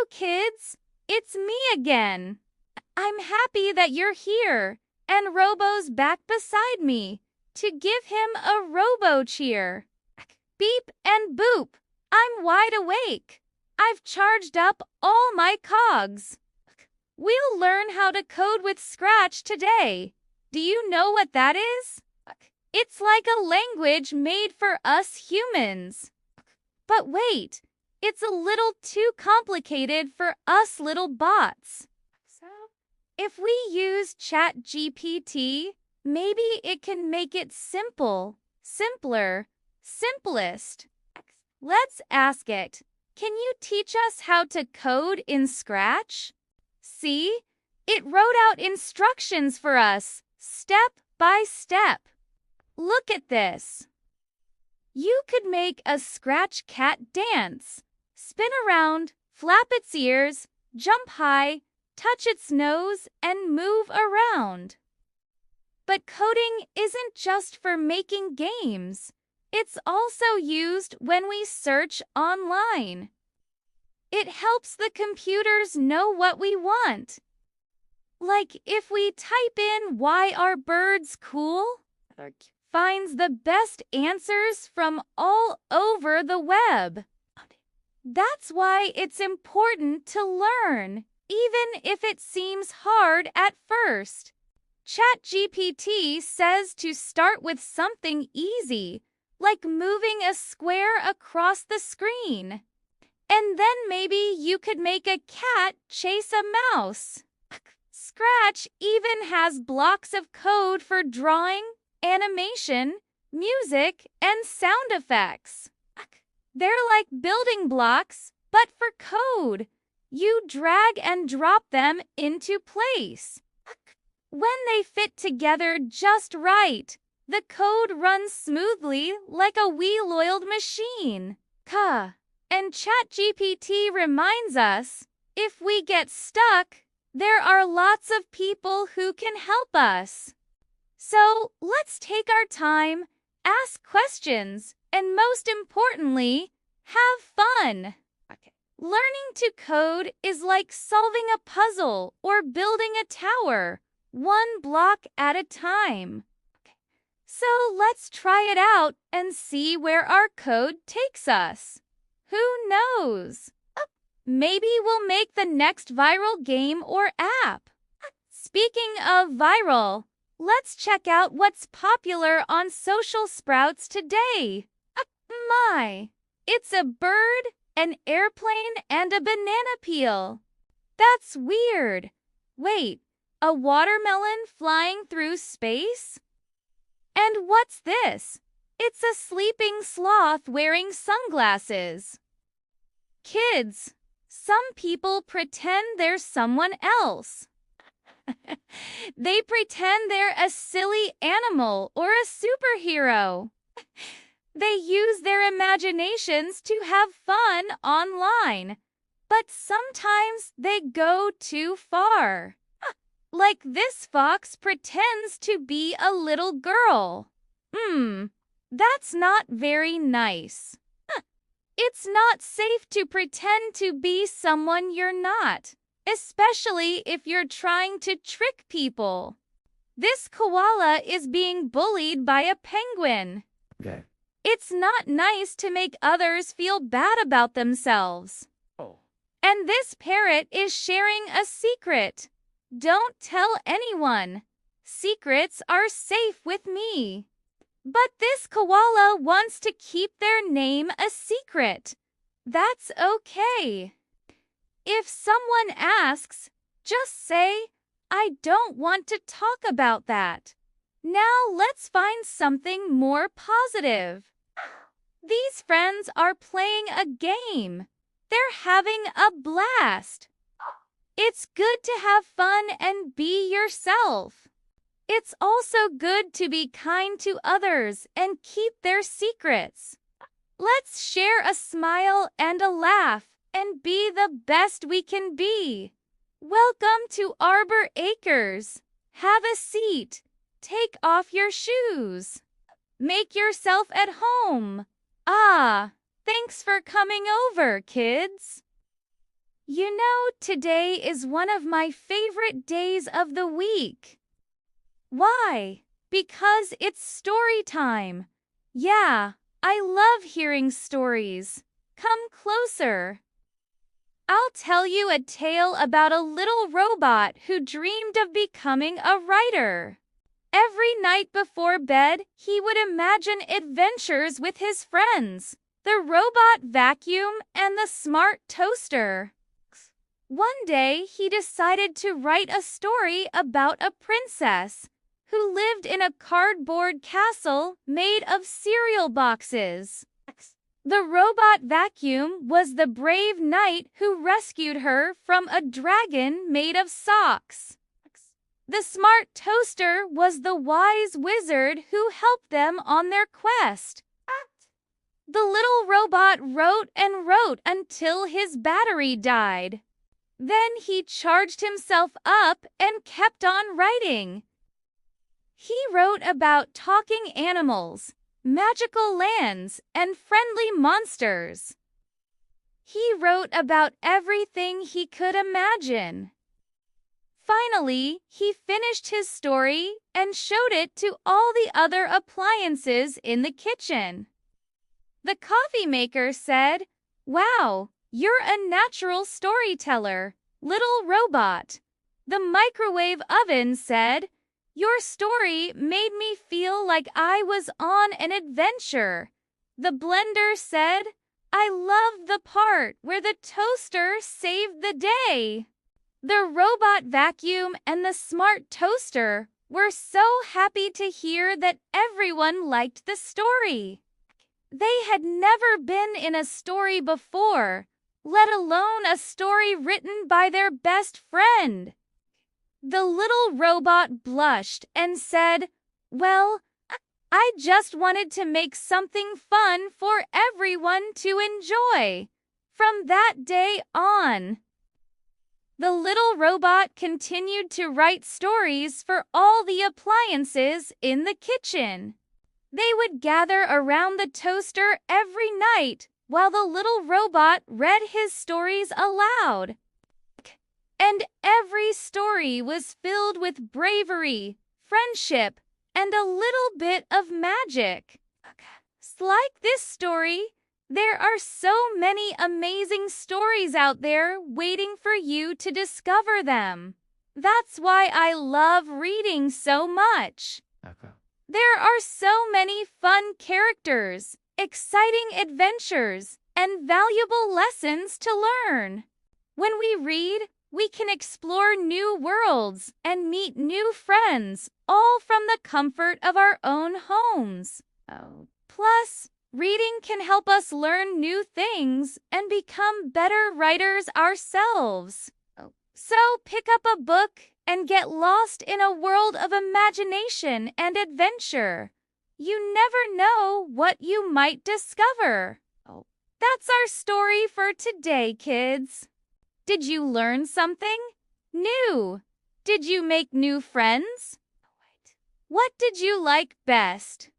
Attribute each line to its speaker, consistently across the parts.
Speaker 1: Hello, kids. It's me again. I'm happy that you're here, and Robo's back beside me to give him a Robo cheer. Beep and boop. I'm wide awake. I've charged up all my cogs. We'll learn how to code with Scratch today. Do you know what that is? It's like a language made for us humans. But wait, it's a little too complicated for us little bots. So, if we use ChatGPT, maybe it can make it simple, simpler, simplest. Let's ask it. Can you teach us how to code in Scratch? See? It wrote out instructions for us, step by step. Look at this. You could make a Scratch cat dance, spin around, flap its ears, jump high, touch its nose, and move around. But coding isn't just for making games. It's also used when we search online. It helps the computers know what we want. Like if we type in "Why are birds cool?" finds the best answers from all over the web. That's why it's important to learn, even if it seems hard at first. ChatGPT says to start with something easy, like moving a square across the screen. And then maybe you could make a cat chase a mouse. Scratch even has blocks of code for drawing, animation, music, and sound effects. They're like building blocks, but for code. You drag and drop them into place. When they fit together just right, the code runs smoothly like a well-oiled machine. And ChatGPT reminds us, if we get stuck, there are lots of people who can help us. So let's take our time, ask questions, and most importantly, have fun. Learning to code is like solving a puzzle or building a tower, one block at a time. So let's try it out and see where our code takes us. Who knows? Maybe we'll make the next viral game or app. Speaking of viral, let's check out what's popular on social sprouts today. It's a bird, an airplane, and a banana peel. That's weird. Wait, a watermelon flying through space? And what's this? It's a sleeping sloth wearing sunglasses. Kids, some people pretend they're someone else. They pretend they're a silly animal or a superhero. They use their imaginations to have fun online, but sometimes they go too far. Like this fox pretends to be a little girl. That's not very nice. It's not safe to pretend to be someone you're not, especially if you're trying to trick people. This koala is being bullied by a penguin.
Speaker 2: Okay.
Speaker 1: It's not nice to make others feel bad about themselves. And this parrot is sharing a secret. Don't tell anyone. Secrets are safe with me. But this koala wants to keep their name a secret. That's okay. If someone asks, just say, "I don't want to talk about that." Now let's find something more positive. These friends are playing a game. They're having a blast. It's good to have fun and be yourself. It's also good to be kind to others and keep their secrets. Let's share a smile and a laugh and be the best we can be. Welcome to Arbor Acres. Have a seat. Take off your shoes. Make yourself at home. Thanks for coming over, kids. You know, today is one of my favorite days of the week. Why? Because it's story time. Yeah, I love hearing stories. Come closer. I'll tell you a tale about a little robot who dreamed of becoming a writer. Every night before bed, he would imagine adventures with his friends, the robot vacuum and the smart toaster. One day, he decided to write a story about a princess who lived in a cardboard castle made of cereal boxes. The robot vacuum was the brave knight who rescued her from a dragon made of socks. The smart toaster was the wise wizard who helped them on their quest. The little robot wrote and wrote until his battery died. Then he charged himself up and kept on writing. He wrote about talking animals, magical lands, and friendly monsters. He wrote about everything he could imagine. Finally, he finished his story and showed it to all the other appliances in the kitchen. The coffee maker said, "Wow, you're a natural storyteller, little robot." The microwave oven said, "Your story made me feel like I was on an adventure." The blender said, "I loved the part where the toaster saved the day." The robot vacuum and the smart toaster were so happy to hear that everyone liked the story. They had never been in a story before, let alone a story written by their best friend. The little robot blushed and said, "Well, I just wanted to make something fun for everyone to enjoy." From that day on, the little robot continued to write stories for all the appliances in the kitchen. They would gather around the toaster every night while the little robot read his stories aloud. And every story was filled with bravery, friendship, and a little bit of magic. Like this story, there are so many amazing stories out there waiting for you to discover them. That's why I love reading so much. There are so many fun characters, exciting adventures, and valuable lessons to learn. When we read, we can explore new worlds and meet new friends, all from the comfort of our own homes. Plus, reading can help us learn new things and become better writers ourselves. So pick up a book and get lost in a world of imagination and adventure. You never know what you might discover. That's our story for today, kids. Did you learn something new? Did you make new friends? What did you like best?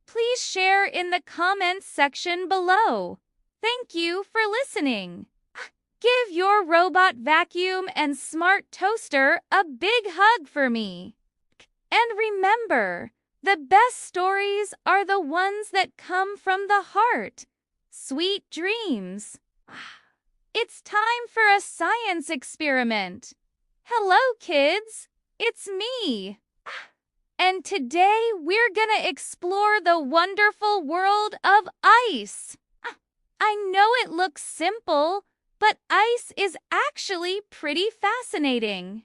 Speaker 1: Please share in the comments section below. Thank you for listening. Give your robot vacuum and smart toaster a big hug for me. And remember, the best stories are the ones that come from the heart. Sweet dreams. It's time for a science experiment. Hello, kids. It's me. And today we're gonna explore the wonderful world of ice. I know it looks simple, but ice is actually pretty fascinating.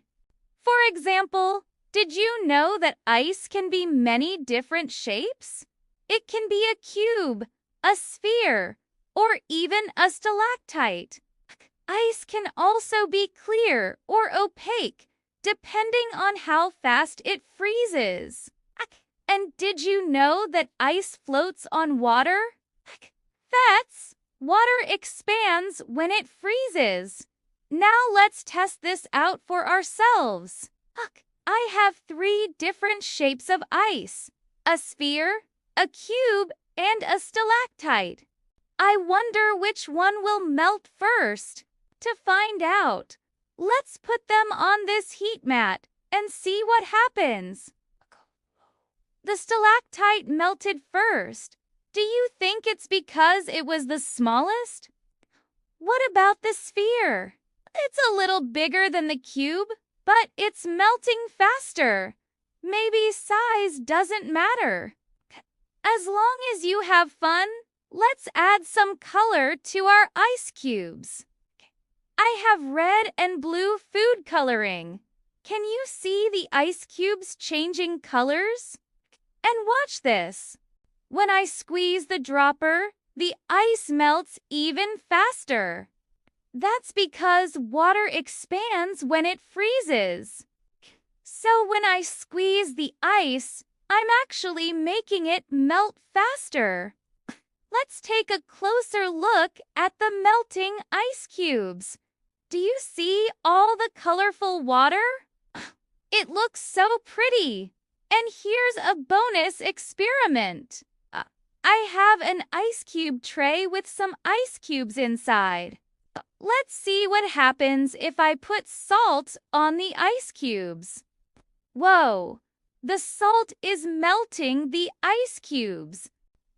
Speaker 1: For example, did you know that ice can be many different shapes? It can be a cube, a sphere, or even a stalactite. Ice can also be clear or opaque, depending on how fast it freezes. And did you know that ice floats on water? That's water expands when it freezes. Now let's test this out for ourselves. I have 3 different shapes of ice: a sphere, a cube, and a stalactite. I wonder which one will melt first. To find out, let's put them on this heat mat and see what happens. The stalactite melted first. Do you think it's because it was the smallest? What about the sphere? It's a little bigger than the cube, but it's melting faster. Maybe size doesn't matter. As long as you have fun, let's add some color to our ice cubes. I have red and blue food coloring. Can you see the ice cubes changing colors? And watch this. When I squeeze the dropper, the ice melts even faster. That's because water expands when it freezes. So when I squeeze the ice, I'm actually making it melt faster. Let's take a closer look at the melting ice cubes. Do you see all the colorful water? It looks so pretty. And here's a bonus experiment. I have an ice cube tray with some ice cubes inside. Let's see what happens if I put salt on the ice cubes. Whoa, the salt is melting the ice cubes.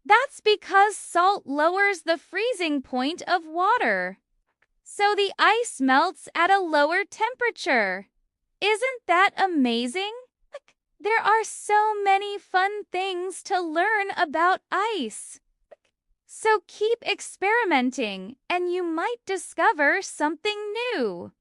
Speaker 1: That's because salt lowers the freezing point of water. So the ice melts at a lower temperature. Isn't that amazing? There are so many fun things to learn about ice. So keep experimenting and you might discover something new.